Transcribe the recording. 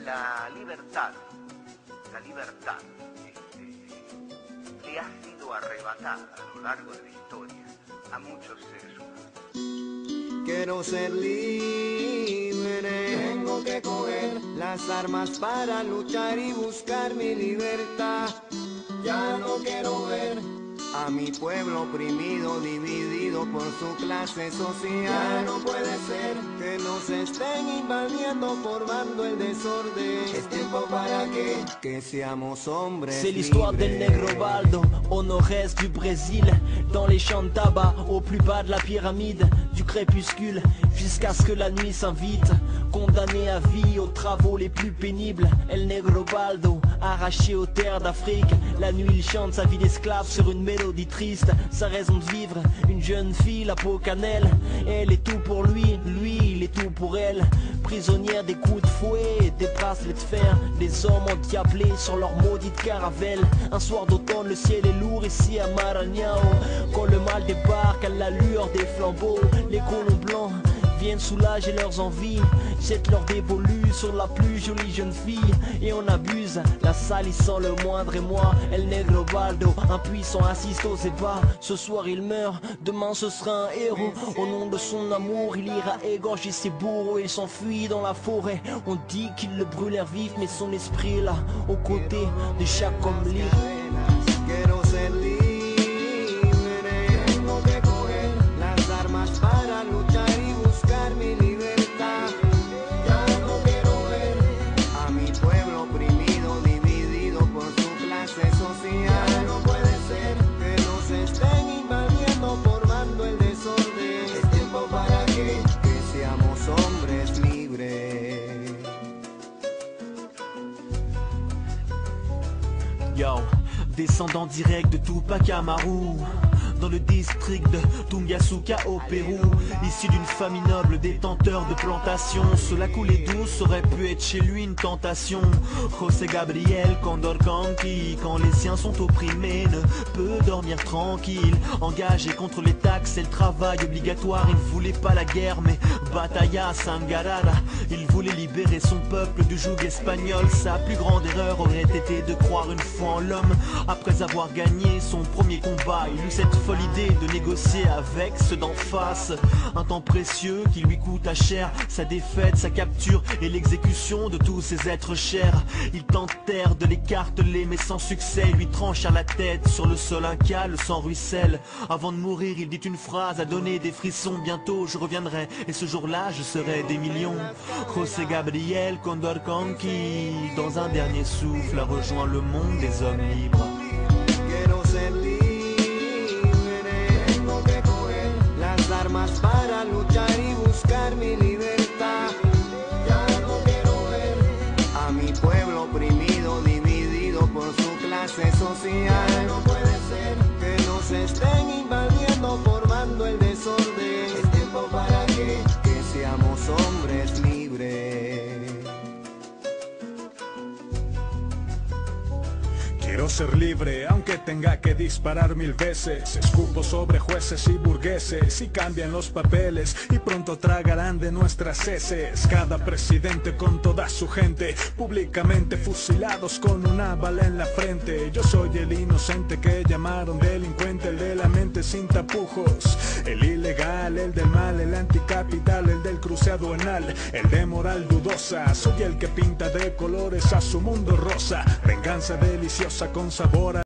la libertad, le ha sido arrebatada a lo largo de la historia a muchos seres humanos. Quiero ser libre, tengo que coger las armas para luchar y buscar mi libertad. Ya no quiero ver a mi pueblo oprimido, dividido por su clase social. Ya no puede ser que nos estén invadiendo, formando el desorden. Es tiempo para que seamos hombres. C'est l'histoire del Negro Baldo, au nord-est du Brésil, dans les champs de tabac, au plus bas de la pyramide, du crépuscule, jusqu'à ce que la nuit s'invite. Condamné à vie aux travaux les plus pénibles, El Negro Baldo, arraché aux terres d'Afrique. La nuit il chante sa vie d'esclave sur une mélodie triste. Sa raison de vivre, une jeune fille, la peau cannelle. Elle est tout pour lui, lui il est tout pour elle. Prisonnière des coups de fouet, des bracelets de fer. Des hommes endiablés sur leur maudite caravelle. Un soir d'automne le ciel est lourd ici à Maranhão. Quand le mal débarque à l'allure des flambeaux, les colons blancs viennent soulager leurs envies, jettent leur dévolu sur la plus jolie jeune fille. Et on abuse, la salissant le moindre émoi. El Negro Baldo, impuissant, assiste aux ébats. Ce soir il meurt, demain ce sera un héros. Au nom de son amour, il ira égorger ses bourreaux. Il s'enfuit dans la forêt, on dit qu'ils le brûlèrent vif, mais son esprit est là, aux côtés de chaque homme libre. Quiero ser libre, tengo que coger las armas para luchar y buscar mi libertad. Ya no quiero ver a mi pueblo oprimido, dividido por su clase social. Ya no puede ser que nos estén invadiendo, formando el desorden. Es tiempo para que seamos hombres libres. Yo, descendant direct de Tupac Amaru, dans le district de Tunguasuca au Pérou. Issu d'une famille noble, détenteur de plantations, cela coulait douce aurait pu être chez lui une tentation. José Gabriel Condorcanqui, quand les siens sont opprimés, ne peut dormir tranquille. Engagé contre les taxes et le travail obligatoire, il ne voulait pas la guerre mais Batalla Sangarada. Il voulait libérer son peuple du joug espagnol. Sa plus grande erreur aurait été de croire une fois en l'homme. Après avoir gagné son premier combat, il eut cette folle idée de négocier avec ceux d'en face. Un temps précieux qui lui coûta cher, sa défaite, sa capture et l'exécution de tous ses êtres chers. Ils tentèrent de l'écarteler mais sans succès, lui tranchèrent la tête sur le sol inca, le sang ruisselle. Avant de mourir il dit une phrase à donner des frissons: bientôt je reviendrai et ce jour-là je serai des millions. José Gabriel Condorcanqui, dans un dernier souffle, a rejoint le monde des hommes libres. Quiero ser libre, tengo que coger las armas para luchar y buscar mi libertad. Ya no quiero ver a mi pueblo oprimido, dividido por su clase social. Ya no puede ser que nos estén invadiendo, formando el desorden. Es tiempo para que seamos hombres libres. Quiero ser libre, aunque tenga que disparar 1000 veces. Escupo sobre jueces y burgueses y cambian los papeles y pronto tragarán de nuestras heces. Cada presidente con toda su gente, públicamente fusilados con una bala en la frente. Yo soy el inocente que llamaron delincuente, el de la mente sin tapujos, el ilegal, el del mal, el anticapital, el del cruce aduanal, el de moral dudosa. Soy el que pinta de colores a su mundo rosa, venganza deliciosa con sabor a